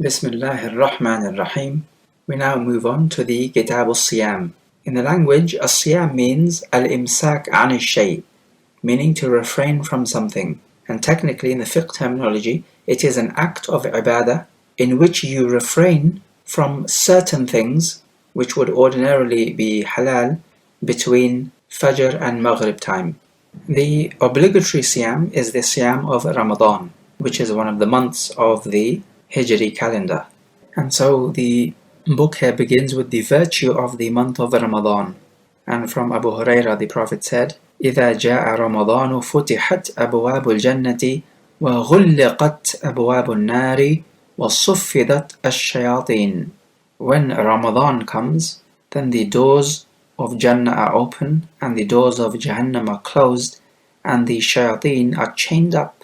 Bismillahir Rahmanir Rahim. We now move on to the Kitab al-Siyam. In the language, al-Siyam means al-imsak an al-shay, meaning to refrain from something. And technically, in the fiqh terminology, it is an act of ibadah in which you refrain from certain things which would ordinarily be halal between Fajr and Maghrib time. The obligatory Siyam is the Syam of Ramadan, which is one of the months of the Hijri calendar. And so the book here begins with the virtue of the month of Ramadan. And from Abu Hurairah, the Prophet said, إِذَا جَاءَ رَمَضَانُ فُتِحَتْ أَبْوَابُ الْجَنَّةِ وَغُلِّقَتْ أَبْوَابُ النَّارِ وَصُفِّدَتْ الشَّيَاطِينَ. When Ramadan comes, then the doors of Jannah are open, and the doors of Jahannam are closed, and the shayateen are chained up.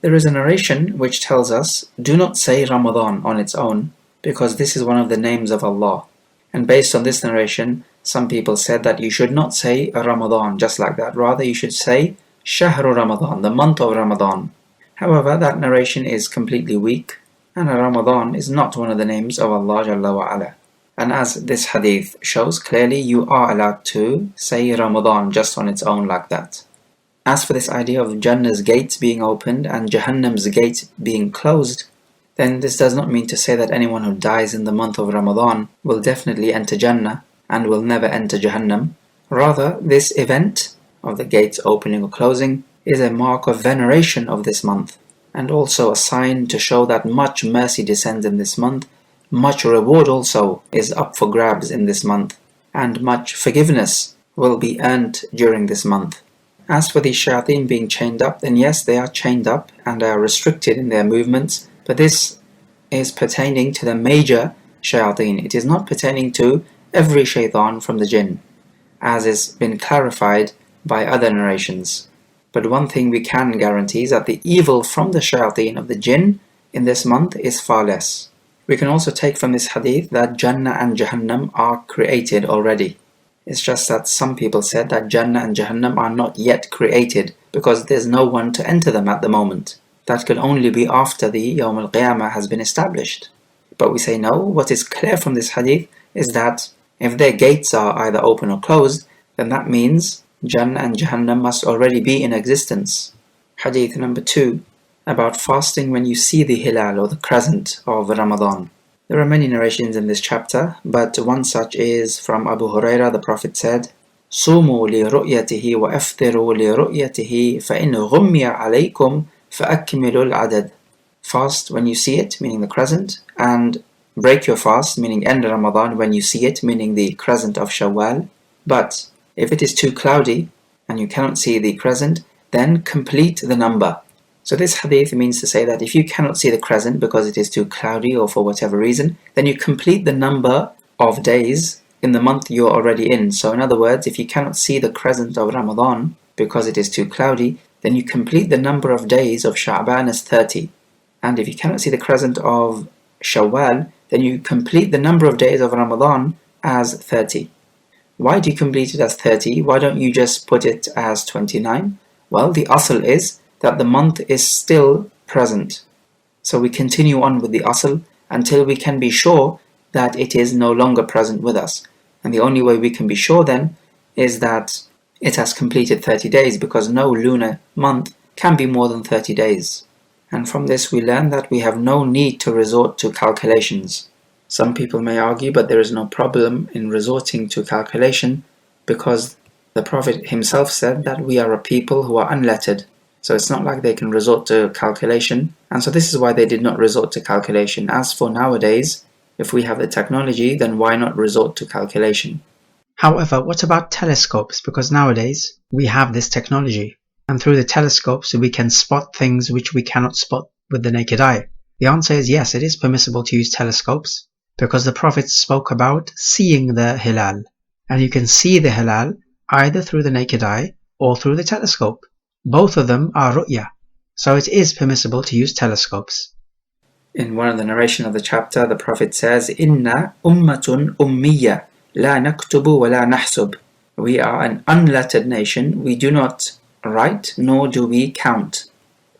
There is a narration which tells us, do not say Ramadan on its own, because this is one of the names of Allah. And based on this narration, some people said that you should not say Ramadan just like that. Rather, you should say Shahru Ramadan, the month of Ramadan. However, that narration is completely weak, and Ramadan is not one of the names of Allah Jalla wa Ala. And as this hadith shows clearly, you are allowed to say Ramadan just on its own like that. As for this idea of Jannah's gates being opened and Jahannam's gates being closed, then this does not mean to say that anyone who dies in the month of Ramadan will definitely enter Jannah and will never enter Jahannam. Rather, this event of the gates opening or closing is a mark of veneration of this month, and also a sign to show that much mercy descends in this month, much reward also is up for grabs in this month, and much forgiveness will be earned during this month. As for the shayateen being chained up, then yes, they are chained up and are restricted in their movements, but this is pertaining to the major shayateen. It is not pertaining to every shaitan from the jinn, as has been clarified by other narrations. But one thing we can guarantee is that the evil from the shayateen of the jinn in this month is far less. We can also take from this hadith that Jannah and Jahannam are created already. It's just that some people said that Jannah and Jahannam are not yet created because there's no one to enter them at the moment. That could only be after the Yawm al-Qiyamah has been established. But we say no, what is clear from this hadith is that if their gates are either open or closed, then that means Jannah and Jahannam must already be in existence. Hadith number 2, about fasting when you see the hilal or the crescent of Ramadan. There are many narrations in this chapter, but one such is from Abu Hurairah. The Prophet said, صُومُوا لِرُؤْيَتِهِ وَأَفْطِرُوا لِرُؤْيَتِهِ فَإِنْ غُمِّيَ عَلَيْكُمْ فَأَكْمِلُوا الْعَدَدِ. Fast when you see it, meaning the crescent, and break your fast, meaning end Ramadan when you see it, meaning the crescent of Shawwal. But if it is too cloudy and you cannot see the crescent, then complete the number. So this hadith means to say that if you cannot see the crescent because it is too cloudy or for whatever reason, then you complete the number of days in the month you are already in. So in other words, if you cannot see the crescent of Ramadan because it is too cloudy, then you complete the number of days of Sha'ban as 30. And if you cannot see the crescent of Shawwal, then you complete the number of days of Ramadan as 30. Why do you complete it as 30? Why don't you just put it as 29? Well, the asl is that the month is still present. So we continue on with the asl until we can be sure that it is no longer present with us. And the only way we can be sure then is that it has completed 30 days, because no lunar month can be more than 30 days. And from this we learn that we have no need to resort to calculations. Some people may argue, but there is no problem in resorting to calculation, because the Prophet himself said that we are a people who are unlettered. So it's not like they can resort to calculation, and so this is why they did not resort to calculation. As for nowadays, if we have the technology, then why not resort to calculation? However, what about telescopes? Because nowadays we have this technology, and through the telescopes we can spot things which we cannot spot with the naked eye. The answer is yes, it is permissible to use telescopes, because the Prophet spoke about seeing the hilal, and you can see the hilal either through the naked eye or through the telescope. Both of them are ru'ya, so it is permissible to use telescopes. In one of the narration of the chapter, the Prophet says, Inna ummatun ummiyya, la naktubu wa la nahsub. We are an unlettered nation, we do not write nor do we count.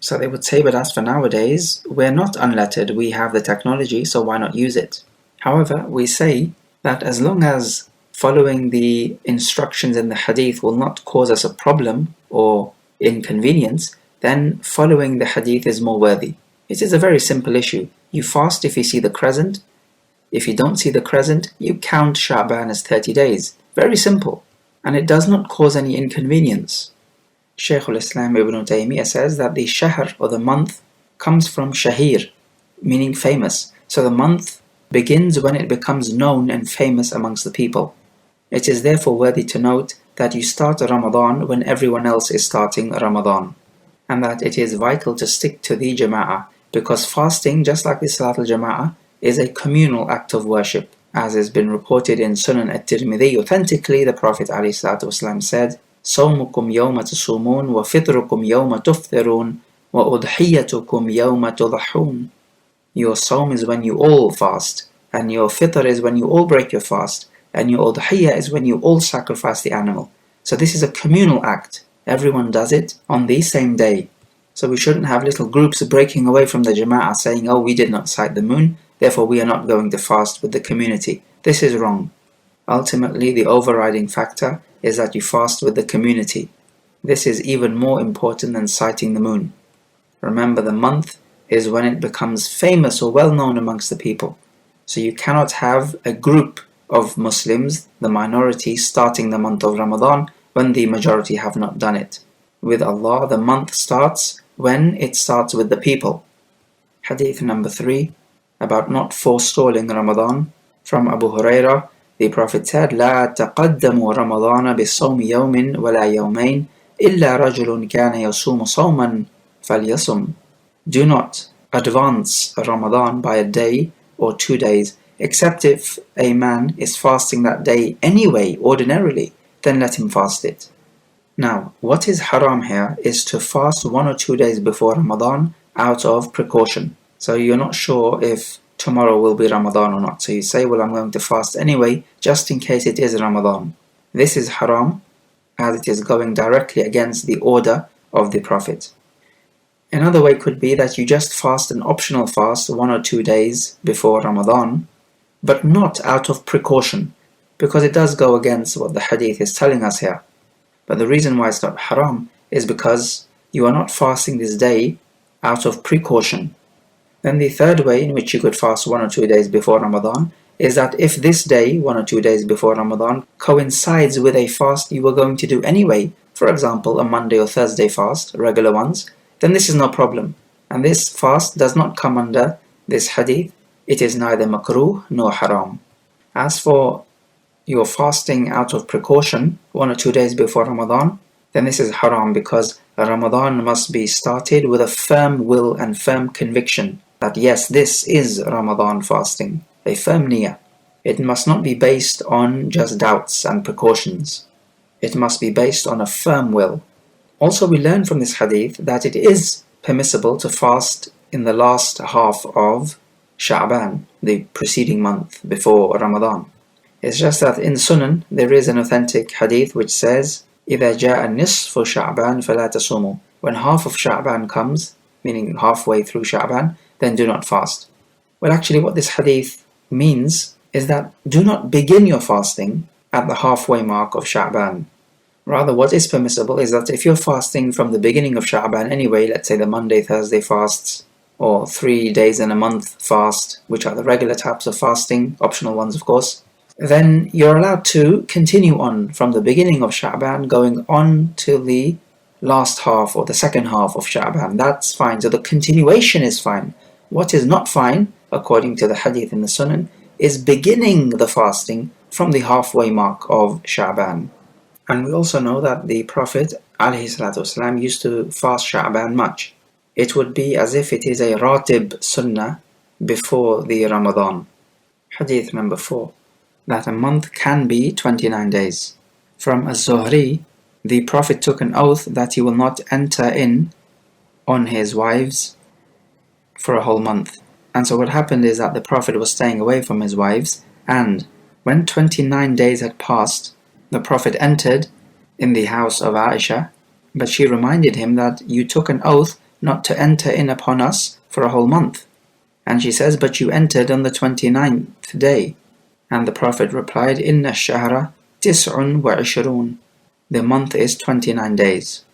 So they would say, but as for nowadays, we're not unlettered, we have the technology, so why not use it? However, we say that as long as following the instructions in the hadith will not cause us a problem or inconvenience, then following the hadith is more worthy. It is a very simple issue. You fast if you see the crescent. If you don't see the crescent, you count Sha'ban as 30 days. Very simple. And it does not cause any inconvenience. Shaykh al-Islam Ibn Taymiyyah says that the shahr, or the month, comes from shahir, meaning famous. So the month begins when it becomes known and famous amongst the people. It is therefore worthy to note that you start Ramadan when everyone else is starting Ramadan, and that it is vital to stick to the jama'ah, because fasting, just like the Salat al-Jama'ah, is a communal act of worship. As has been reported in Sunan at-Tirmidhi authentically, the Prophet ﷺ said, صومكم يوم تصومون وفطركم يوم تفطرون وأضحيتكم يوم تضحون. Your Sawm is when you all fast, and your Fitr is when you all break your fast, and your Udhiyah is when you all sacrifice the animal. So this is a communal act. Everyone does it on the same day. So we shouldn't have little groups breaking away from the Jama'ah saying, oh, we did not sight the moon, therefore we are not going to fast with the community. This is wrong. Ultimately, the overriding factor is that you fast with the community. This is even more important than sighting the moon. Remember, the month is when it becomes famous or well known amongst the people. So you cannot have a group of Muslims, the minority, starting the month of Ramadan when the majority have not done it. With Allah, the month starts when it starts with the people. Hadith number 3, about not forestalling Ramadan. From Abu Hurairah, the Prophet said, لا تقدموا رمضان بصوم يوم ولا يومين إلا رجل كان يصوم صوما فليصم. Do not advance Ramadan by a day or 2 days, except if a man is fasting that day anyway, ordinarily, then let him fast it. Now, what is haram here is to fast 1 or 2 days before Ramadan out of precaution. So you're not sure if tomorrow will be Ramadan or not. So you say, well, I'm going to fast anyway, just in case it is Ramadan. This is haram, as it is going directly against the order of the Prophet. Another way could be that you just fast an optional fast 1 or 2 days before Ramadan, but not out of precaution, because it does go against what the hadith is telling us here. But the reason why it's not haram is because you are not fasting this day out of precaution. Then the third way in which you could fast 1 or 2 days before Ramadan is that if this day, 1 or 2 days before Ramadan, coincides with a fast you were going to do anyway, for example a Monday or Thursday fast, regular ones, then this is no problem. And this fast does not come under this hadith. It is neither makruh nor haram. As for your fasting out of precaution 1 or 2 days before Ramadan, then this is haram, because Ramadan must be started with a firm will and firm conviction that yes, this is Ramadan fasting, a firm niyyah. It must not be based on just doubts and precautions. It must be based on a firm will. Also, we learn from this hadith that it is permissible to fast in the last half of Sha'ban, the preceding month before Ramadan. It's just that in Sunan there is an authentic hadith which says, إِذَا جَاءَ النِّصْفُ شَعْبَانَ فَلَا تَصُومُوا. When half of Sha'ban comes, meaning halfway through Sha'ban, then do not fast. Well, actually what this hadith means is that do not begin your fasting at the halfway mark of Sha'ban. Rather, what is permissible is that if you're fasting from the beginning of Sha'ban anyway, let's say the Monday, Thursday fasts, or 3 days in a month fast, which are the regular types of fasting, optional ones of course, then you're allowed to continue on from the beginning of Sha'ban, going on till the last half or the second half of Sha'ban. That's fine. So the continuation is fine. What is not fine, according to the hadith in the Sunan, is beginning the fasting from the halfway mark of Sha'ban. And we also know that the Prophet ﷺ used to fast Sha'ban much. It would be as if it is a ratib sunnah before the Ramadan. Hadith number 4, that a month can be 29 days. From Az-Zuhri, the Prophet took an oath that he will not enter in on his wives for a whole month. And so what happened is that the Prophet was staying away from his wives, and when 29 days had passed, the Prophet entered in the house of Aisha, but she reminded him that you took an oath not to enter in upon us for a whole month. And she says, but you entered on the 29th day. And the Prophet replied, Inna ash-shahra tis'un wa ishrun. The month is 29 days.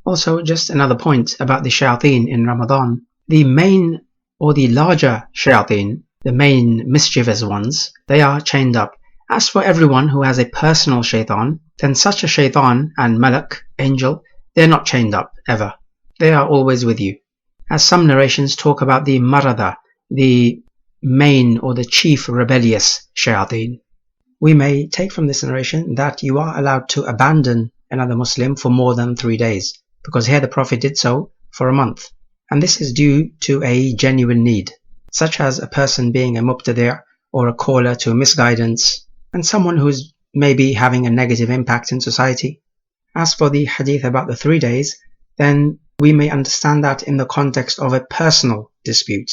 Also, just another point about the shayateen in Ramadan. The main or the larger shayateen, the main mischievous ones, they are chained up. As for everyone who has a personal shaitan, then such a shaitan and malak, angel, they're not chained up, ever. They are always with you. As some narrations talk about the marada, the main or the chief rebellious shayateen. We may take from this narration that you are allowed to abandon another Muslim for more than 3 days, because here the Prophet did so for a month. And this is due to a genuine need, such as a person being a mubtadi' or a caller to misguidance, and someone who is maybe having a negative impact in society. As for the hadith about the 3 days, then we may understand that in the context of a personal dispute,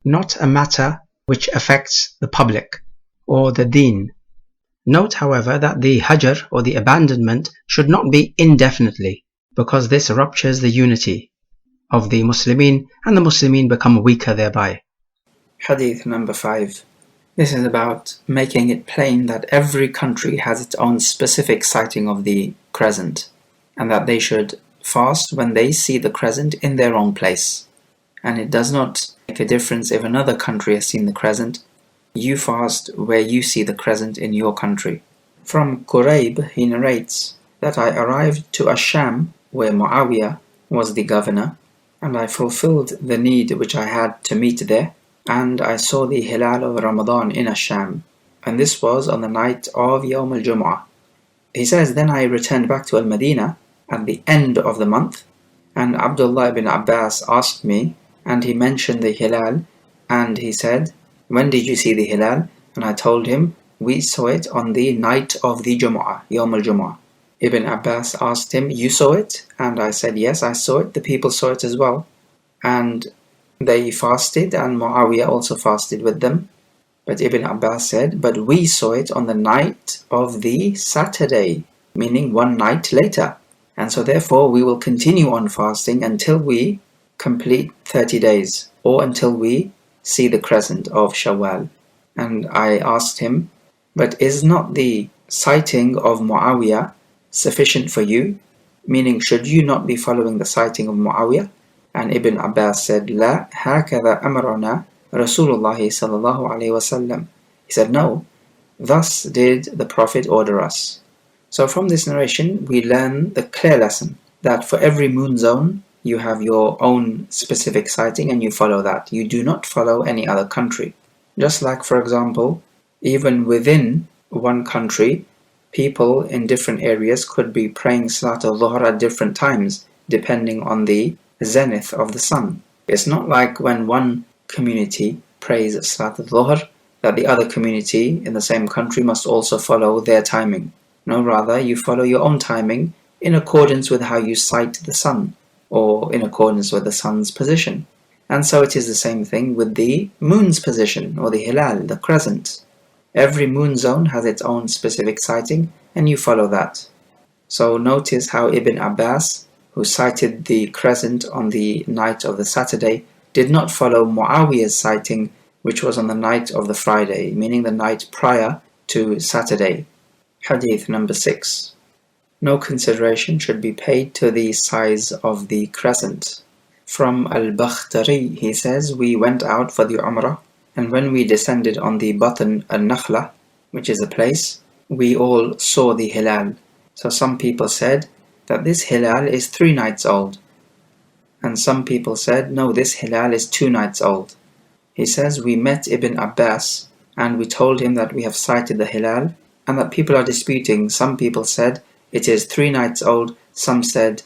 not a matter which affects the public or the deen. Note, however, that the hajr or the abandonment should not be indefinitely, because this ruptures the unity of the Muslimin and the Muslimin become weaker thereby. Hadith number 5. This is about making it plain that every country has its own specific sighting of the crescent, and that they should fast when they see the crescent in their own place. And it does not make a difference if another country has seen the crescent. You fast where you see the crescent in your country. From Qurayb, he narrates that I arrived to Sham, where Muawiyah was the governor, and I fulfilled the need which I had to meet there, and I saw the hilal of Ramadan in Sham, and this was on the night of Yawm al-Jum'ah. He says, then I returned back to Al-Madinah at the end of the month, and Abdullah ibn Abbas asked me, and he mentioned the hilal, and he said, when did you see the hilal? And I told him, we saw it on the night of the Jum'ah, Yawm al-Jum'ah. Ibn Abbas asked him, you saw it? And I said, yes, I saw it. The people saw it as well. And they fasted, and Muawiyah also fasted with them. But Ibn Abbas said, but we saw it on the night of the Saturday, meaning one night later. And so therefore we will continue on fasting until we complete 30 days, or until we see the crescent of Shawwal. And I asked him, but is not the sighting of Muawiyah sufficient for you? Meaning, should you not be following the sighting of Muawiyah? And Ibn Abbas said, لا هكذا أمرنا رسول الله صلى الله عليه وسلم. He said, no, thus did the Prophet order us. So from this narration we learn the clear lesson that for every moon zone you have your own specific sighting and you follow that. You do not follow any other country. Just like, for example, even within one country, people in different areas could be praying Salat al-Dhuhr at different times, depending on the zenith of the sun. It's not like when one community prays Salat al-Dhuhr, that the other community in the same country must also follow their timing. No, rather, you follow your own timing in accordance with how you sight the sun, or in accordance with the sun's position. And so it is the same thing with the moon's position, or the hilal, the crescent. Every moon zone has its own specific sighting, and you follow that. So notice how Ibn Abbas, who sighted the crescent on the night of the Saturday, did not follow Muawiyah's sighting, which was on the night of the Friday, meaning the night prior to Saturday. Hadith number 6. No consideration should be paid to the size of the crescent. From Al-Bakhtari, he says, we went out for the Umrah, and when we descended on the Batn al-Nakhla, which is a place, we all saw the hilal. So some people said that this hilal is 3 nights old, and some people said, no, this hilal is 2 nights old. He says, we met Ibn Abbas, and we told him that we have sighted the hilal, and that people are disputing. Some people said it is 3 nights old, some said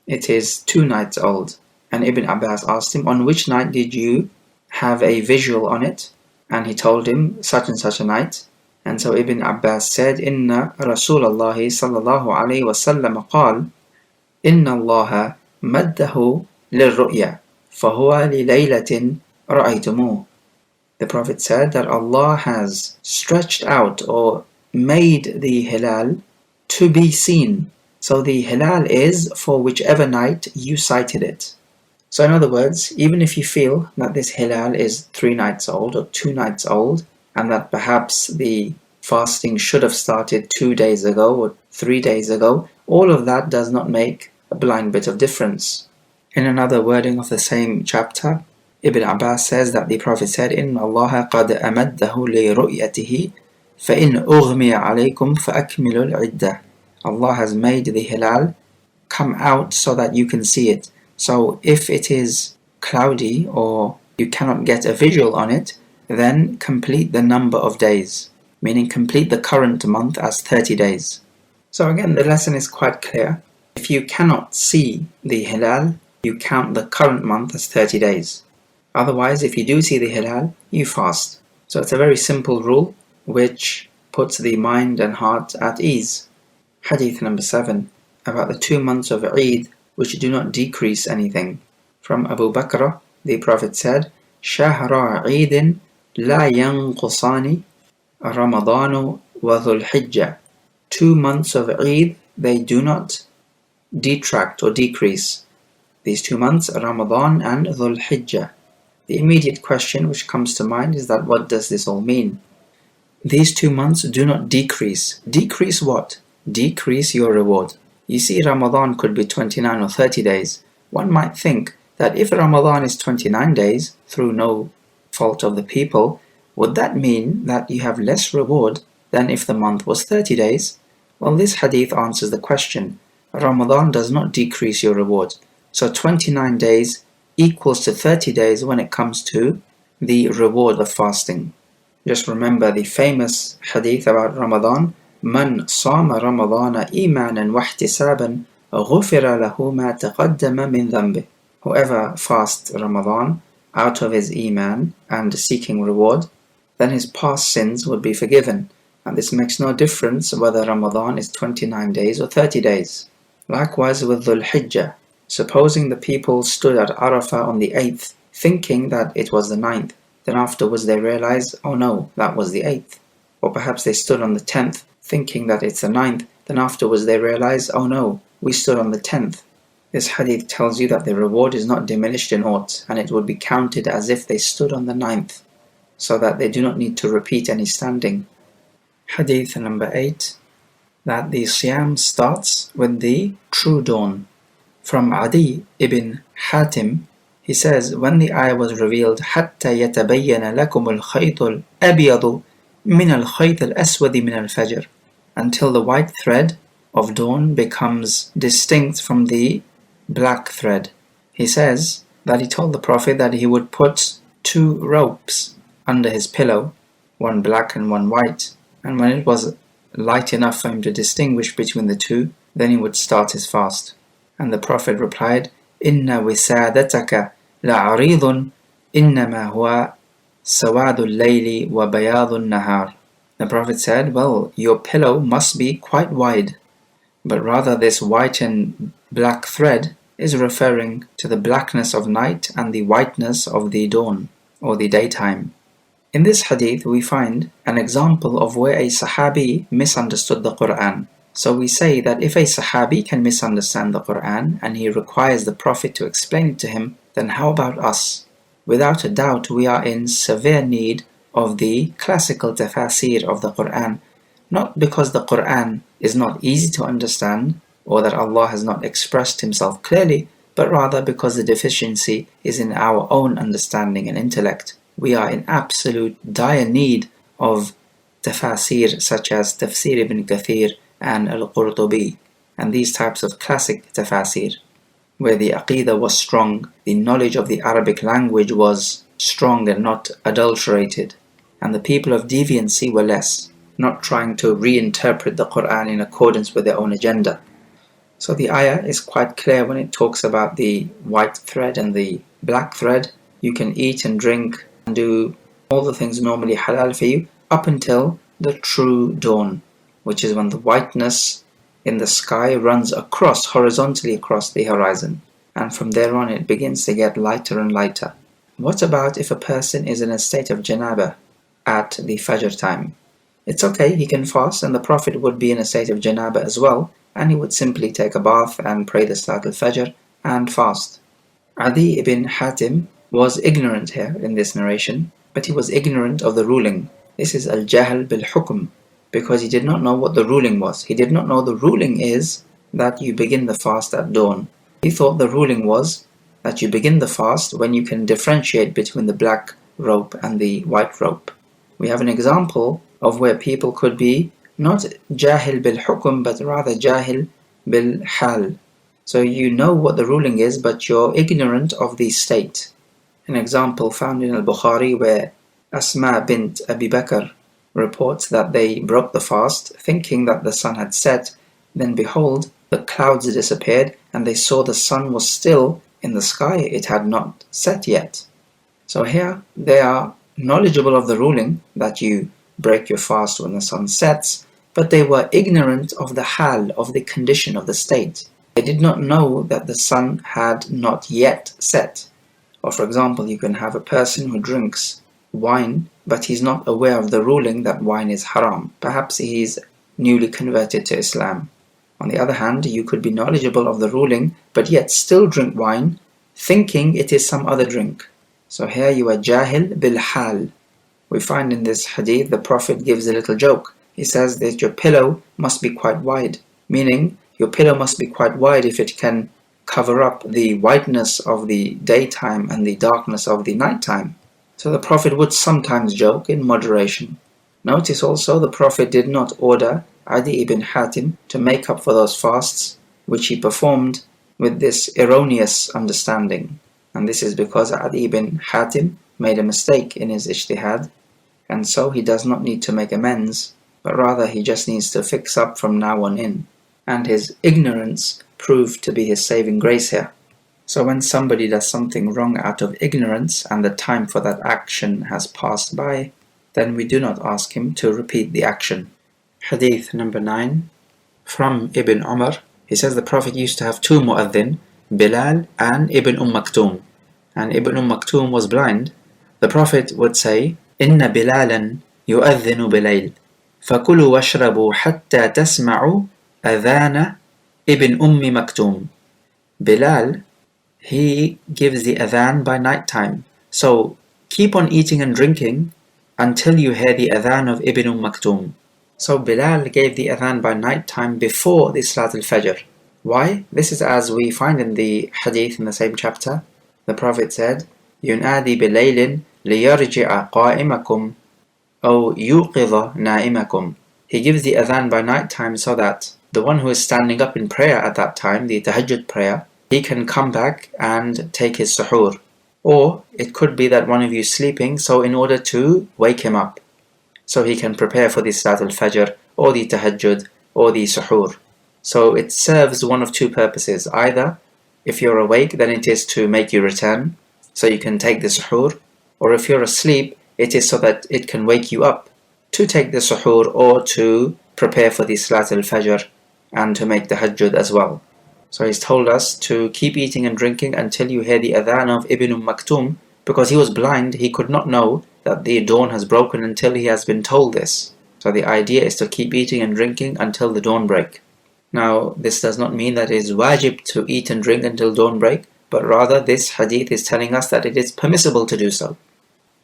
it is 2 nights old. And Ibn Abbas asked him, on which night did you have a visual on it? And he told him, such and such a night. And so Ibn Abbas said, Inna Rasulullah sallallahu alayhi wa sallam qal, Inna Allah maddahu lirru'ya, fahuwa li laylatin ra'aytumuh. The Prophet said that Allah has stretched out or made the hilal to be seen. So the hilal is for whichever night you sighted it. So in other words, even if you feel that this hilal is 3 nights old or 2 nights old, and that perhaps the fasting should have started 2 days ago or 3 days ago, all of that does not make a blind bit of difference. In another wording of the same chapter, Ibn Abbas says that the Prophet said, إِنَّ اللَّهَ قَدْ أَمَدَّهُ لِرُؤْيَتِهِ فَإِنْ أُغْمِيَ عَلَيْكُمْ فَأَكْمِلُوا الْعِدَّةِ. Allah has made the hilal come out so that you can see it. So if it is cloudy or you cannot get a visual on it, then complete the number of days, meaning complete the current month as 30 days. So again, the lesson is quite clear. If you cannot see the hilal, you count the current month as 30 days. Otherwise, if you do see the hilal, you fast. So it's a very simple rule which puts the mind and heart at ease. Hadith number 7, about the 2 months of Eid which do not decrease anything. From Abu Bakr, the Prophet said, شهر عيد لا ينقصان رمضان وذو الحجة. 2 months of Eid, they do not detract or decrease. These 2 months, Ramadan and Dhul Hijjah. The immediate question which comes to mind is that what does this all mean? These 2 months do not decrease. Decrease what? Decrease your reward. You see, Ramadan could be 29 or 30 days. One might think that if Ramadan is 29 days, through no fault of the people, would that mean that you have less reward than if the month was 30 days? Well, this hadith answers the question. Ramadan does not decrease your reward. So 29 days equals to 30 days when it comes to the reward of fasting. Just remember the famous hadith about Ramadan. من صام رمضان إيمانا واحتسابا غفر له ما تقدم من ذنبه. Whoever fasts Ramadan out of his iman and seeking reward, then his past sins would be forgiven. And this makes no difference whether Ramadan is 29 days or 30 days. Likewise with Dhul Hijjah. Supposing the people stood at Arafah on the 8th, thinking that it was the 9th, then afterwards they realized, oh no, that was the 8th. Or perhaps they stood on the 10th, thinking that it's the 9th, then afterwards they realize, oh no, we stood on the 10th. This hadith tells you that the reward is not diminished in aught, and it would be counted as if they stood on the 9th, so that they do not need to repeat any standing. Hadith number 8, that the Siyaam starts with the true dawn. From Adi ibn Hatim, he says, when the ayah was revealed, حَتَّى يَتَبَيَّنَ لَكُمُ الْخَيْطُ الْأَبْيَضُ مِنَ الْخَيْطِ الْأَسْوَدِ مِنَ الْفَجْرِ, until the white thread of dawn becomes distinct from the black thread. He says that he told the Prophet that he would put 2 ropes under his pillow, one black and one white, and when it was light enough for him to distinguish between the two, then he would start his fast. And the Prophet replied, إِنَّ وِسَادَتَكَ لَعَرِيضٌ إِنَّمَا هُوَ سَوَادُ اللَّيْلِ وَبَيَاضُ النَّهَارِ. The Prophet said, well, your pillow must be quite wide, but rather this white and black thread is referring to the blackness of night and the whiteness of the dawn, or the daytime. In this hadith we find an example of where a Sahabi misunderstood the Quran. So we say that if a Sahabi can misunderstand the Quran and he requires the Prophet to explain it to him, then how about us? Without a doubt we are in severe need of the classical tafasir of the Quran, not because the Quran is not easy to understand or that Allah has not expressed himself clearly, but rather because the deficiency is in our own understanding and intellect. We are in absolute dire need of tafasir such as Tafsir ibn Kathir and Al-Qurtubi, and these types of classic tafasir, where the aqidah was strong, the knowledge of the Arabic language was strong and not adulterated, and the people of deviancy were less, not trying to reinterpret the Quran in accordance with their own agenda. So the ayah is quite clear when it talks about the white thread and the black thread. You can eat and drink and do all the things normally halal for you up until the true dawn, which is when the whiteness in the sky runs horizontally across the horizon, and from there on it begins to get lighter and lighter. What about if a person is in a state of janaba at the Fajr time? It's okay, he can fast, and the Prophet would be in a state of janaba as well, and he would simply take a bath and pray the Salat al-Fajr and fast. Adi ibn Hatim was ignorant here in this narration, but he was ignorant of the ruling. This is al-jahl bil-hukm, because he did not know what the ruling was. He did not know the ruling is that you begin the fast at dawn. He thought the ruling was that you begin the fast when you can differentiate between the black rope and the white rope. We have an example of where people could be not jahil bil-hukm, but rather jahil bil-hal. So you know what the ruling is, but you're ignorant of the state. An example found in al-Bukhari where Asma bint Abi Bakr reports that they broke the fast, thinking that the sun had set. Then behold, the clouds disappeared, and they saw the sun was still in the sky. It had not set yet. So here they are knowledgeable of the ruling that you break your fast when the sun sets, but they were ignorant of the hal, of the condition, of the state. They did not know that the sun had not yet set. Or for example, you can have a person who drinks wine, but he's not aware of the ruling that wine is haram. Perhaps he is newly converted to Islam. On the other hand, you could be knowledgeable of the ruling, but yet still drink wine, thinking it is some other drink. So here you are jahil bil hal. We find in this hadith the Prophet gives a little joke. He says that your pillow must be quite wide, meaning your pillow must be quite wide if it can cover up the whiteness of the daytime and the darkness of the nighttime. So the Prophet would sometimes joke in moderation. Notice also the Prophet did not order Adi ibn Hatim to make up for those fasts which he performed with this erroneous understanding. And this is because Adi ibn Hatim made a mistake in his ijtihad, and so he does not need to make amends, but rather he just needs to fix up from now on in. And his ignorance proved to be his saving grace here. So when somebody does something wrong out of ignorance and the time for that action has passed by, then we do not ask him to repeat the action. Hadith number 9, from Ibn Umar. He says the Prophet used to have two mu'adhin, Bilal and Ibn Maktum. And Ibn Maktum was blind. The Prophet would say, Inna Bilalan yu'adhinu bilayl, fakulu washrabu hatta tasma'u adhana Ibn Maktum. Bilal, he gives the adhan by night time. So keep on eating and drinking until you hear the adhan of Ibn Maktum. So Bilal gave the adhan by night time before the Salat al-Fajr. Why? This is as we find in the Hadith in the same chapter. The Prophet said, يُنْآدِي بِلَيْلٍ لِيَرْجِعَ قَائِمَكُمْ أَوْ يُوقِظَ نَائِمَكُمْ. He gives the adhan by night time so that the one who is standing up in prayer at that time, the tahajjud prayer, he can come back and take his suhoor. Or it could be that one of you is sleeping, so in order to wake him up, so he can prepare for the Salat al-Fajr or the tahajjud or the suhoor. So it serves one of two purposes. Either if you're awake, then it is to make you return, so you can take the suhoor, or if you're asleep, it is so that it can wake you up to take the suhoor or to prepare for the Salat al-Fajr and to make the tahajjud as well. So he's told us to keep eating and drinking until you hear the adhan of Ibn Maktum, because he was blind, he could not know that the dawn has broken until he has been told this. So the idea is to keep eating and drinking until the dawn break. Now, this does not mean that it is wajib to eat and drink until dawn break, but rather this hadith is telling us that it is permissible to do so.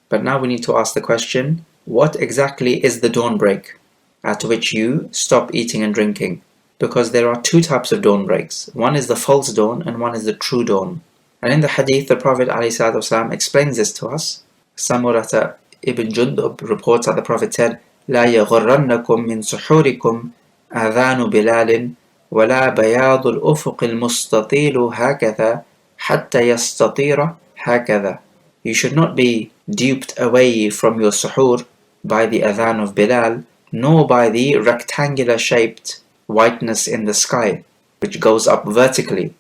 But now we need to ask the question, what exactly is the dawn break at which you stop eating and drinking? Because there are two types of dawn breaks. One is the false dawn and one is the true dawn. And in the hadith, the Prophet ﷺ explains this to us. Samurata ibn Jundub reports that the Prophet said, لا يغرنكم من سحوركم آذان بلال ولا بياض الأفق المستطيل هكذا حتى يستطير هكذا. You should not be duped away from your suhoor by the adhan of Bilal, nor by the rectangular shaped whiteness in the sky, which goes up vertically,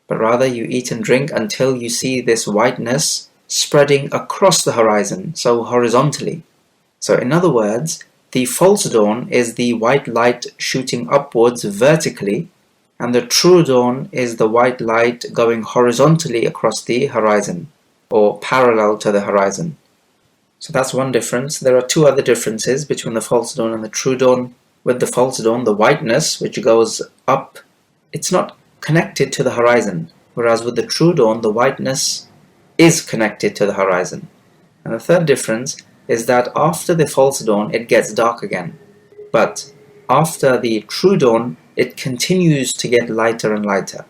but rather you eat and drink until you see this whiteness spreading across the horizon, so horizontally. So in other words, the false dawn is the white light shooting upwards vertically, and the true dawn is the white light going horizontally across the horizon, or parallel to the horizon. So that's one difference. There are two other differences between the false dawn and the true dawn. With the false dawn, the whiteness which goes up, it's not connected to the horizon. whereas with the true dawn, the whiteness is connected to the horizon. And the third difference is that after the false dawn, it gets dark again. But after the true dawn, it continues to get lighter and lighter.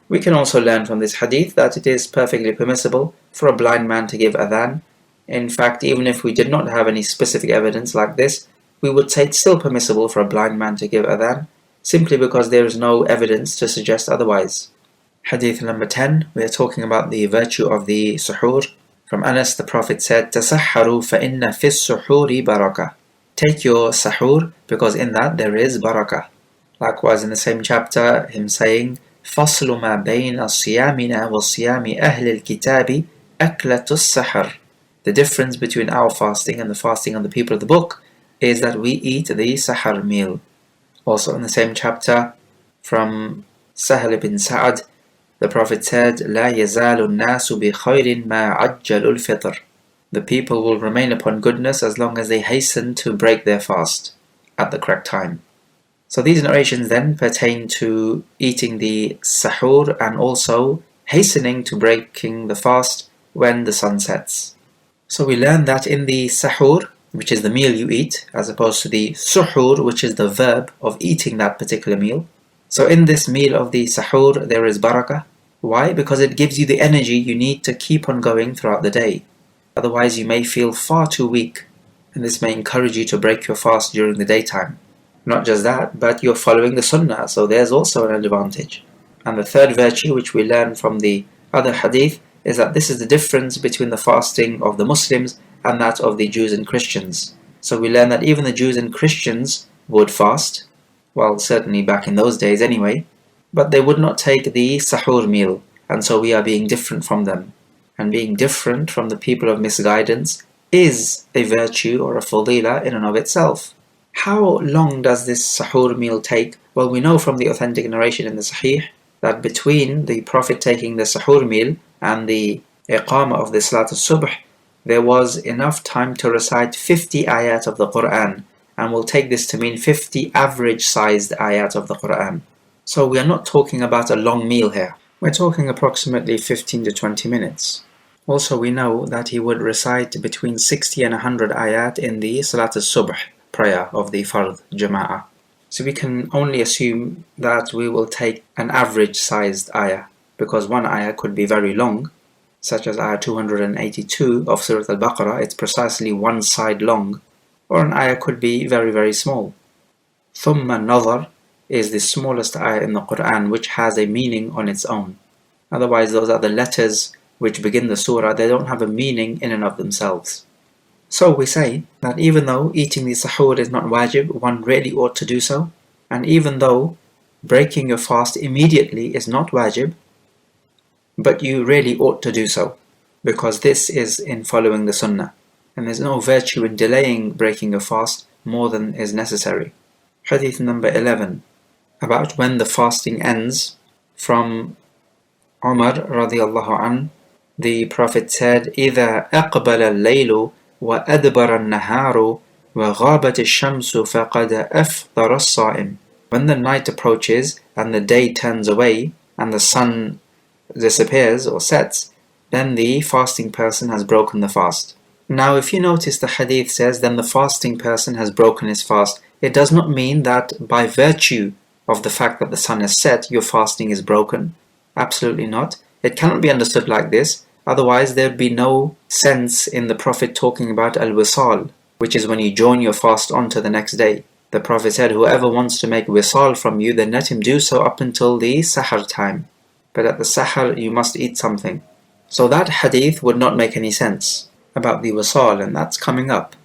We can also learn from this hadith that it is perfectly permissible for a blind man to give adhan. In fact, even if we did not have any specific evidence like this, we would say it's still permissible for a blind man to give adhan, simply because there is no evidence to suggest otherwise. Hadith number 10, we are talking about the virtue of the suhoor. From Anas, the Prophet said, تَسَحَّرُوا فَإِنَّ فِي السُّحُورِ بَرَكَةً. Take your suhoor, because in that there is barakah. Likewise, in the same chapter, him saying, فَصْلُ مَا بَيْنَ صِيَامِنَا وَصِيَامِ أَهْلِ الْكِتَابِ أَكْلَةُ السَّحَرِ. The difference between our fasting and the fasting of the people of the book is that we eat the sahar meal. Also in the same chapter, from Sahl ibn Sa'ad, the Prophet said, لا يزال الناس بخير ما عجل الفطر. The people will remain upon goodness as long as they hasten to break their fast at the correct time. So these narrations then pertain to eating the sahur and also hastening to breaking the fast when the sun sets. So we learn that in the sahur, which is the meal you eat, as opposed to the suhoor, which is the verb of eating that particular meal. So in this meal of the sahur, there is barakah. Why? Because it gives you the energy you need to keep on going throughout the day. Otherwise you may feel far too weak, and this may encourage you to break your fast during the daytime. Not just that, but you're following the sunnah, so there's also an advantage. And the third virtue which we learn from the other hadith is that this is the difference between the fasting of the Muslims and that of the Jews and Christians. So we learn that even the Jews and Christians would fast, well, certainly back in those days anyway, but they would not take the sahur meal, and so we are being different from them. And being different from the people of misguidance is a virtue or a fadila in and of itself. How long does this sahur meal take? Well, we know from the authentic narration in the Sahih that between the Prophet taking the sahur meal and the iqamah of the Salat al-Subh, there was enough time to recite 50 ayat of the Quran, and we'll take this to mean 50 average-sized ayat of the Quran. So we are not talking about a long meal here. We're talking approximately 15 to 20 minutes. Also, we know that he would recite between 60 and 100 ayat in the Salat al-Subh prayer of the Fard Jama'ah. So we can only assume that we will take an average-sized ayah, because one ayah could be very long, such as ayah 282 of Surah Al-Baqarah, it's precisely one side long, or an ayah could be very, very small. ثُمَّ النَّظَرِ is the smallest ayah in the Quran which has a meaning on its own. Otherwise, those are the letters which begin the surah, they don't have a meaning in and of themselves. So we say that even though eating the sahur is not wajib, one really ought to do so, and even though breaking your fast immediately is not wajib, but you really ought to do so, because this is in following the sunnah, and there's no virtue in delaying breaking your fast more than is necessary. Hadith number 11, about when the fasting ends. From Umar radiallahu an, the Prophet said, إِذَا أَقْبَلَ اللَّيْلُ وَأَدْبَرَ النَّهَارُ وَغَابَتِ الشَّمْسُ فَقَدْ أَفْطَرَ الصَّائِمُ. When the night approaches and the day turns away and the sun disappears or sets, then the fasting person has broken the fast. Now, if you notice, the hadith says, then the fasting person has broken his fast. It does not mean that by virtue of the fact that the sun has set, your fasting is broken. Absolutely not. It cannot be understood like this. Otherwise, there would be no sense in the Prophet talking about al-wisal, which is when you join your fast on to the next day. The Prophet said, whoever wants to make wisal from you, then let him do so up until the sahar time. But at the sahar, you must eat something. So that hadith would not make any sense about the wisal, and that's coming up.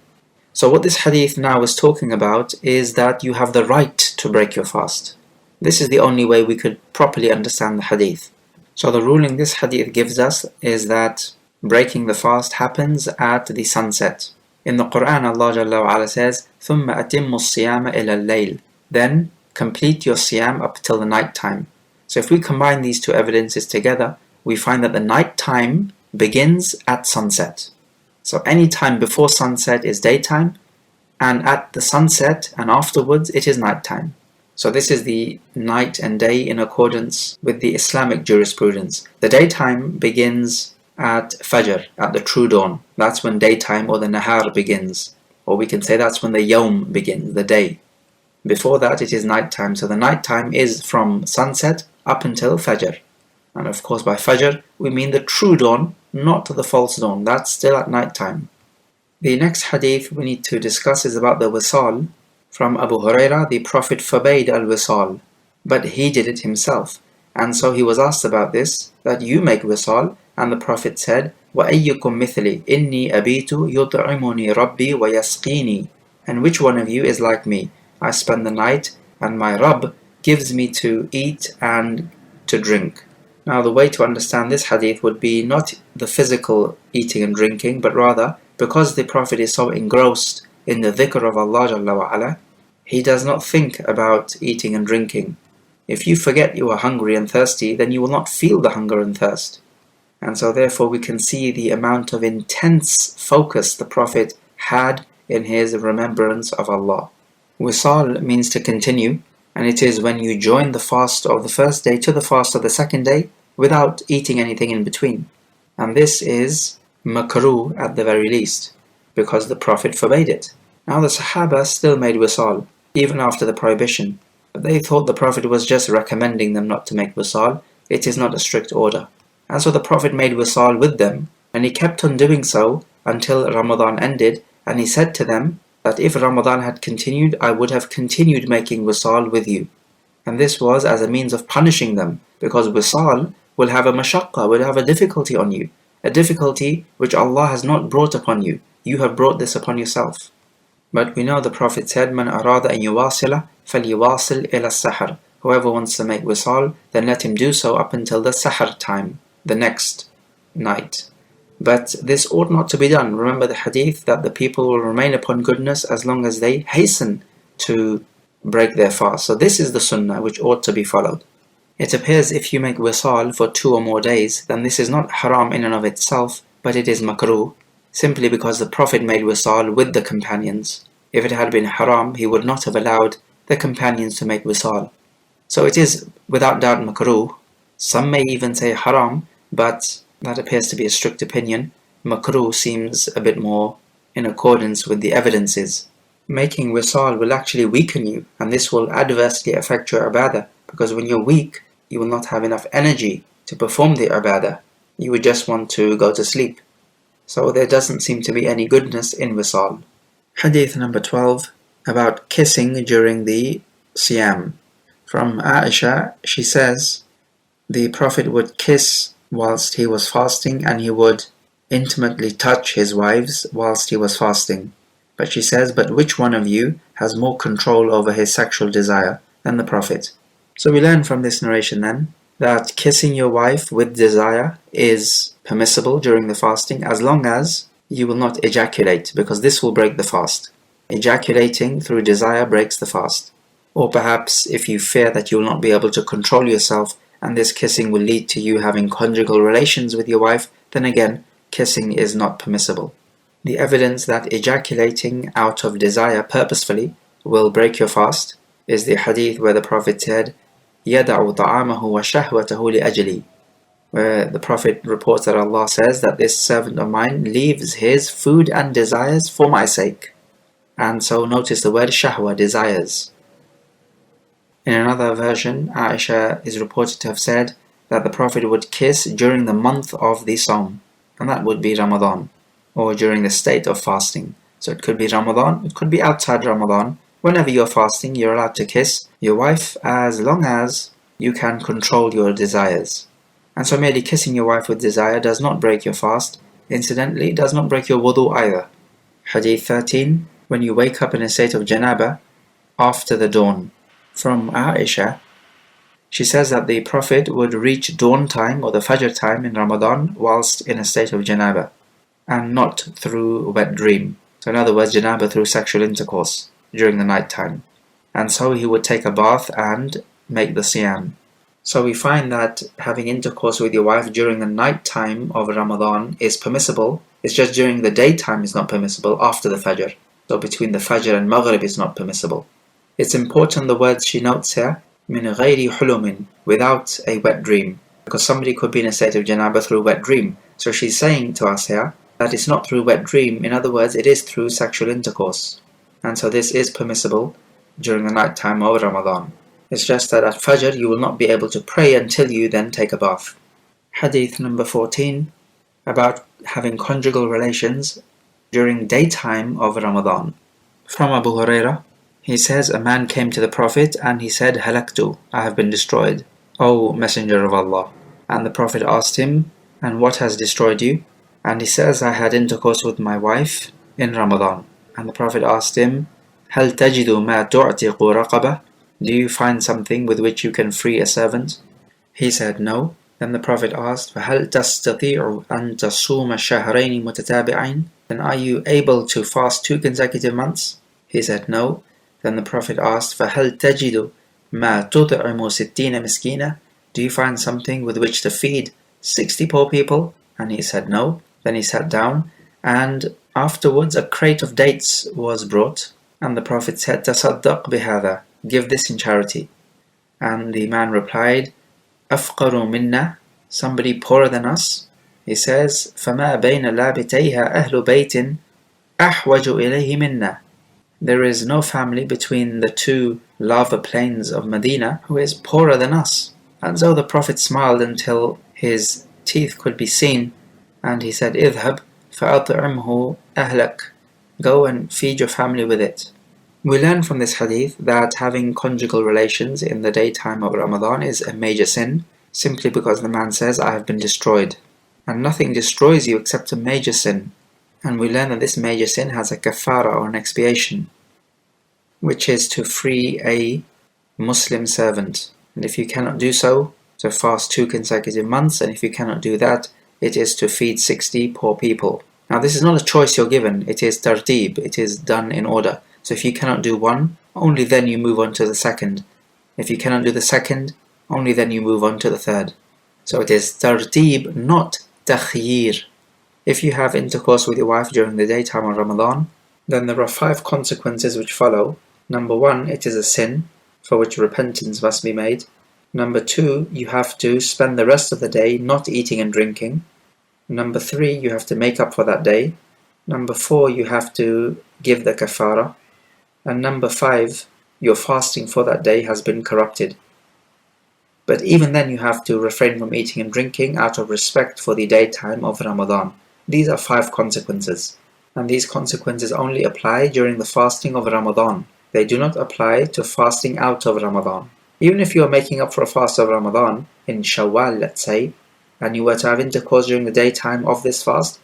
So what this hadith now is talking about is that you have the right to break your fast. This is the only way we could properly understand the hadith. So the ruling this hadith gives us is that breaking the fast happens at the sunset. In the Quran, Allah Jalla wa Ala says, ثُمَّ أَتِمُّ الصِّيَامَ إِلَى اللَّيْلِ. Then complete your siyam up till the night time. So if we combine these two evidences together, we find that the night time begins at sunset. So any time before sunset is daytime, and at the sunset and afterwards it is night time. So this is the night and day in accordance with the Islamic jurisprudence. The daytime begins at Fajr, at the true dawn. That's when daytime or the Nahar begins. Or we can say that's when the Yawm begins, the day. Before that it is nighttime. So the nighttime is from sunset up until Fajr. And of course by Fajr we mean the true dawn, not the false dawn. That's still at nighttime. The next hadith we need to discuss is about the wisal. From Abu Hurairah, the Prophet forbade al-wisal, but he did it himself. And so he was asked about this, that you make wisal, and the Prophet said, وَأَيُّكُمْ مِثْلِي إِنِّي أَبِيتُ يُطْعِمُنِي رَبِّي وَيَسْقِينِي. And which one of you is like me? I spend the night, and my Rabb gives me to eat and to drink. Now the way to understand this hadith would be not the physical eating and drinking, but rather, because the Prophet is so engrossed in the dhikr of Allah Jalla wa Ala, he does not think about eating and drinking. If you forget you are hungry and thirsty, then you will not feel the hunger and thirst. And so therefore we can see the amount of intense focus the Prophet had in his remembrance of Allah. Wisal means to continue, and it is when you join the fast of the first day to the fast of the second day without eating anything in between. And this is makruh at the very least, because the Prophet forbade it. Now the Sahaba still made wisal, even after the prohibition. But they thought the Prophet was just recommending them not to make wisal. It is not a strict order. And so the Prophet made wisal with them, and he kept on doing so until Ramadan ended, and he said to them that if Ramadan had continued, I would have continued making wisal with you. And this was as a means of punishing them, because wisal will have a mashaqqa, will have a difficulty on you, a difficulty which Allah has not brought upon you. You have brought this upon yourself. But we know the Prophet said, مَنْ أَرَادَ أَنْ يُوَاصِلَ فَلْيُوَاصِلْ إِلَى السَّحَرِ. Whoever wants to make wisal, then let him do so up until the sahar time, the next night. But this ought not to be done. Remember the hadith that the people will remain upon goodness as long as they hasten to break their fast. So this is the sunnah which ought to be followed. It appears if you make wisal for 2 or more days, then this is not haram in and of itself, but it is makruh, simply because the Prophet made wisal with the companions. If it had been haram, he would not have allowed the companions to make wisal. So it is without doubt makruh. Some may even say haram, but that appears to be a strict opinion. Makruh seems a bit more in accordance with the evidences. Making wisal will actually weaken you, and this will adversely affect your ibadah, because when you're weak, you will not have enough energy to perform the ibadah. You would just want to go to sleep. So there doesn't seem to be any goodness in wisal. Hadith number 12, about kissing during the Siyaam. From Aisha, she says, the Prophet would kiss whilst he was fasting, and he would intimately touch his wives whilst he was fasting. But she says, but which one of you has more control over his sexual desire than the Prophet? So we learn from this narration then, that kissing your wife with desire is permissible during the fasting as long as you will not ejaculate, because this will break the fast. Ejaculating through desire breaks the fast. Or perhaps if you fear that you will not be able to control yourself and this kissing will lead to you having conjugal relations with your wife, then again, kissing is not permissible. The evidence that ejaculating out of desire purposefully will break your fast is the hadith where the Prophet said, يَدَعُ طَعَامَهُ وَشَهْوَتَهُ لِأَجْلِي, where the Prophet reports that Allah says that this servant of mine leaves his food and desires for my sake. And so notice the word shahwa, desires. In another version, Aisha is reported to have said that the Prophet would kiss during the month of the Syam, and that would be Ramadan, or during the state of fasting. So it could be Ramadan, it could be outside Ramadan. Whenever you're fasting, you're allowed to kiss your wife as long as you can control your desires. And so merely kissing your wife with desire does not break your fast. Incidentally, it does not break your wudu either. Hadith 13, when you wake up in a state of janaba after the dawn. From Aisha, she says that the Prophet would reach dawn time or the Fajr time in Ramadan whilst in a state of janaba, and not through wet dream. So in other words, janaba through sexual intercourse during the night time. And so he would take a bath and make the Siyaam. So we find that having intercourse with your wife during the night time of Ramadan is permissible. It's just during the daytime is not permissible after the Fajr. So between the Fajr and Maghrib is not permissible. It's important the words she notes here, min ghayri hulumin, without a wet dream, because somebody could be in a state of janaba through a wet dream. So she's saying to us here that it's not through wet dream, in other words, it is through sexual intercourse. And so this is permissible during the night time of Ramadan. It's just that at Fajr you will not be able to pray until you then take a bath. Hadith number 14, about having conjugal relations during daytime of Ramadan. From Abu Hurairah, he says, a man came to the Prophet and he said, Halaktu, I have been destroyed, O Messenger of Allah. And the Prophet asked him, and what has destroyed you? And he says, I had intercourse with my wife in Ramadan. And the Prophet asked him, هل تجد ما تعتق رقبة? Do you find something with which you can free a servant? He said, no. Then the Prophet asked, فهل تستطيع أن تصوم شهرين متتابعين? Then are you able to fast 2 consecutive months? He said, no. Then the Prophet asked, فهل تجد ما تطعم 60 مسكينة? Do you find something with which to feed 60 poor people? And he said, no. Then he sat down, and afterwards a crate of dates was brought, and the Prophet said, تصدق بهذا, give this in charity. And the man replied, أفقر منا, somebody poorer than us. He says, فما بين لابتيها أهل بيت أحوج إليه منا. There is no family between the 2 lava plains of Medina who is poorer than us. And so the Prophet smiled until his teeth could be seen, and he said, اذهب فأطعمه أهلك, go and feed your family with it. We learn from this hadith that having conjugal relations in the daytime of Ramadan is a major sin, simply because the man says, I have been destroyed. And nothing destroys you except a major sin. And we learn that this major sin has a kaffarah, or an expiation, which is to free a Muslim servant. And if you cannot do so, to fast 2 consecutive months, and if you cannot do that, it is to feed 60 poor people. Now this is not a choice you're given, it is tartib, it is done in order. So if you cannot do one, only then you move on to the second. If you cannot do the second, only then you move on to the third. So it is tartib, not takhyir. If you have intercourse with your wife during the daytime of Ramadan, then there are 5 consequences which follow. Number 1, it is a sin, for which repentance must be made. Number 2, you have to spend the rest of the day not eating and drinking. Number 3, you have to make up for that day. Number 4, you have to give the kaffarah. And number 5, your fasting for that day has been corrupted. But even then you have to refrain from eating and drinking out of respect for the daytime of Ramadan. These are 5 consequences. And these consequences only apply during the fasting of Ramadan. They do not apply to fasting out of Ramadan. Even if you are making up for a fast of Ramadan, in Shawwal let's say, and you were to have intercourse during the daytime of this fast,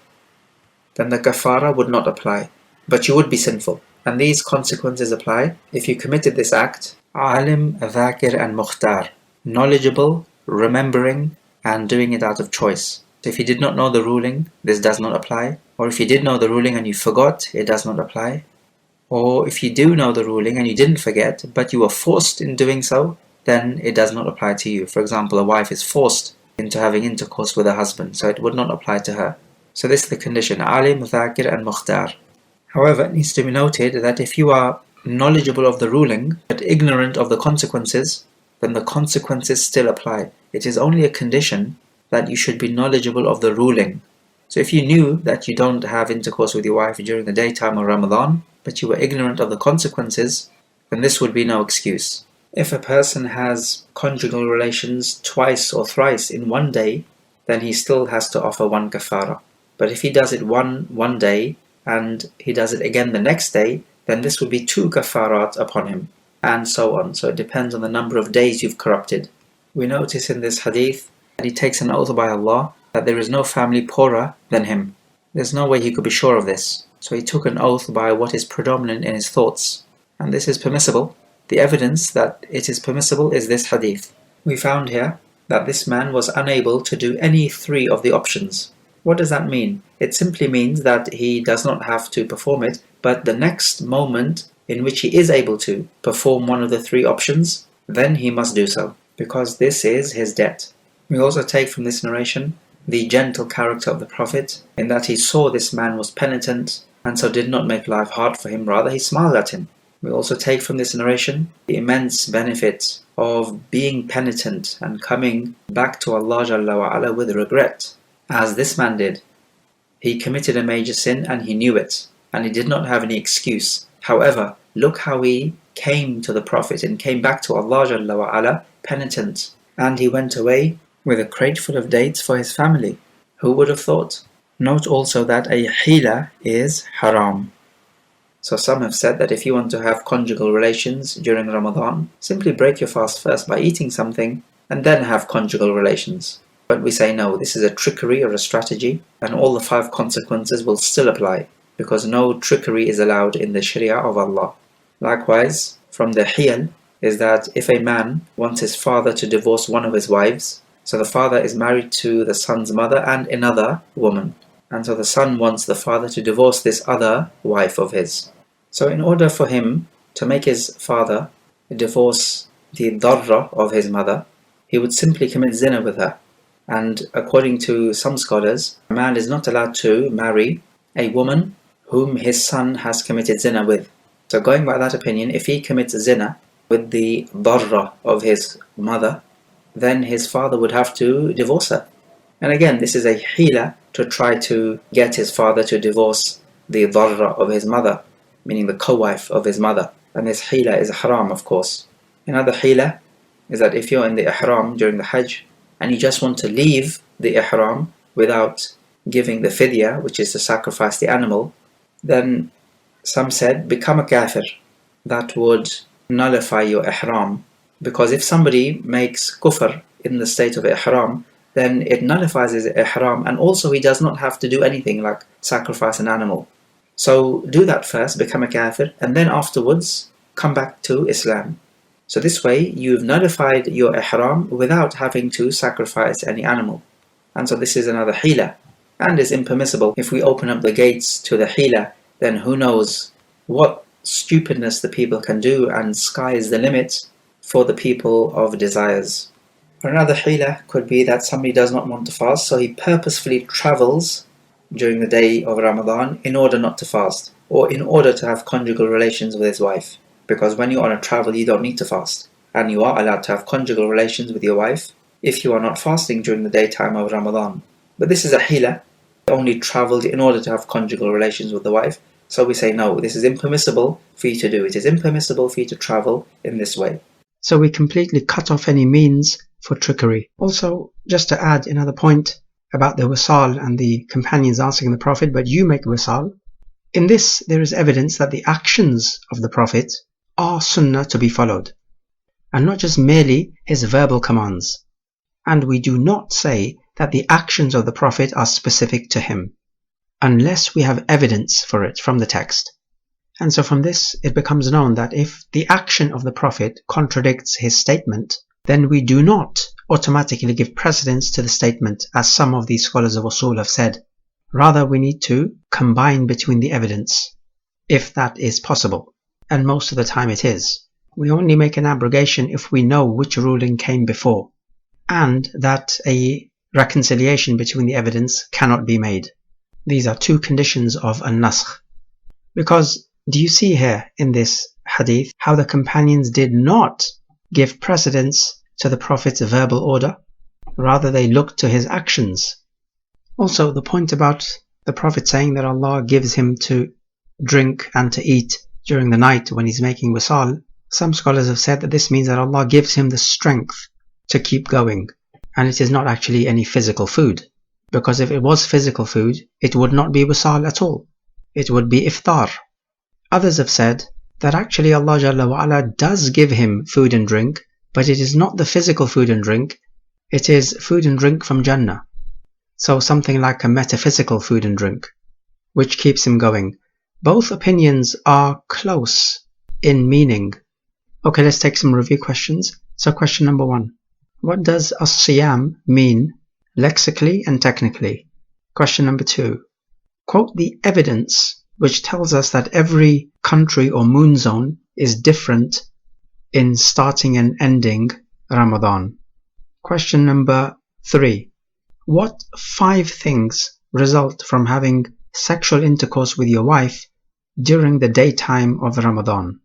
then the kaffarah would not apply, but you would be sinful. And these consequences apply if you committed this act, alim, dhakir and mukhtar, knowledgeable, remembering, and doing it out of choice. So if you did not know the ruling, this does not apply. Or if you did know the ruling and you forgot, it does not apply. Or if you do know the ruling and you didn't forget, but you were forced in doing so, then it does not apply to you. For example, a wife is forced into having intercourse with her husband, so it would not apply to her. So this is the condition, alim, dhakir and mukhtar. However, it needs to be noted that if you are knowledgeable of the ruling, but ignorant of the consequences, then the consequences still apply. It is only a condition that you should be knowledgeable of the ruling. So if you knew that you don't have intercourse with your wife during the daytime of Ramadan, but you were ignorant of the consequences, then this would be no excuse. If a person has conjugal relations twice or thrice in one day, then he still has to offer 1 kaffarah. But if he does it one day, and he does it again the next day, then this would be 2 kaffarat upon him, and so on. So it depends on the number of days you've corrupted. We notice in this hadith that he takes an oath by Allah that there is no family poorer than him. There's no way he could be sure of this. So he took an oath by what is predominant in his thoughts. And this is permissible. The evidence that it is permissible is this hadith. We found here that this man was unable to do any 3 of the options. What does that mean? It simply means that he does not have to perform it, but the next moment in which he is able to perform one of the 3 options, then he must do so, because this is his debt. We also take from this narration the gentle character of the Prophet, in that he saw this man was penitent, and so did not make life hard for him, rather he smiled at him. We also take from this narration the immense benefit of being penitent and coming back to Allah Jalla wa Ala with regret, as this man did. He committed a major sin and he knew it, and he did not have any excuse. However, look how he came to the Prophet and came back to Allah Jalla wa Ala penitent, and he went away with a crate full of dates for his family. Who would have thought? Note also that a hila is haram. So some have said that if you want to have conjugal relations during Ramadan, simply break your fast first by eating something and then have conjugal relations. But we say no, this is a trickery or a strategy, and all the 5 consequences will still apply, because no trickery is allowed in the Sharia of Allah. Likewise, from the hiyal is that if a man wants his father to divorce one of his wives, so the father is married to the son's mother and another woman, and so the son wants the father to divorce this other wife of his. So in order for him to make his father divorce the dharra of his mother, he would simply commit zina with her. And according to some scholars, a man is not allowed to marry a woman whom his son has committed zina with. So going by that opinion, if he commits zina with the dharra of his mother, then his father would have to divorce her. And again, this is a hila to try to get his father to divorce the dharra of his mother, meaning the co-wife of his mother. And this hila is haram, of course. Another hila is that if you're in the ihram during the hajj and you just want to leave the ihram without giving the fidya, which is to sacrifice the animal, then some said become a kafir. That would nullify your ihram, because if somebody makes kufr in the state of ihram, then it nullifies his ihram, and also he does not have to do anything like sacrifice an animal. So do that first, become a kafir, and then afterwards come back to Islam. So this way you've nullified your ihram without having to sacrifice any animal. And so this is another hila, and is impermissible. If we open up the gates to the hila, then who knows what stupidness the people can do, and sky is the limit for the people of desires. Or another hila could be that somebody does not want to fast, so he purposefully travels during the day of Ramadan in order not to fast, or in order to have conjugal relations with his wife. Because when you're on a travel, you don't need to fast, and you are allowed to have conjugal relations with your wife if you are not fasting during the daytime of Ramadan. But this is a hila, only travelled in order to have conjugal relations with the wife. So we say no, this is impermissible for you to do. It is impermissible for you to travel in this way. So we completely cut off any means for trickery. Also, just to add another point about the wisal and the companions asking the Prophet, but you make wisal. In this, there is evidence that the actions of the Prophet are sunnah to be followed, and not just merely his verbal commands. And we do not say that the actions of the Prophet are specific to him, unless we have evidence for it from the text. And so from this, it becomes known that if the action of the Prophet contradicts his statement, then we do not automatically give precedence to the statement, as some of these scholars of usul have said. Rather, we need to combine between the evidence, if that is possible. And most of the time it is. We only make an abrogation if we know which ruling came before, and that a reconciliation between the evidence cannot be made. These are 2 conditions of an-nasakh. Because do you see here in this hadith how the companions did not give precedence to the Prophet's verbal order? Rather, they looked to his actions. Also, the point about the Prophet saying that Allah gives him to drink and to eat during the night when he's making wisal, some scholars have said that this means that Allah gives him the strength to keep going, and it is not actually any physical food. Because if it was physical food, it would not be wisal at all. It would be iftar. Others have said that actually Allah Jalla wa Ala does give him food and drink, but it is not the physical food and drink, it is food and drink from Jannah. So something like a metaphysical food and drink, which keeps him going. Both opinions are close in meaning. Okay, let's take some review questions. So question number 1. What does as-Siyaam mean lexically and technically? Question number 2. Quote the evidence which tells us that every country or moon zone is different in starting and ending Ramadan. Question number 3. What 5 things result from having sexual intercourse with your wife during the daytime of Ramadan?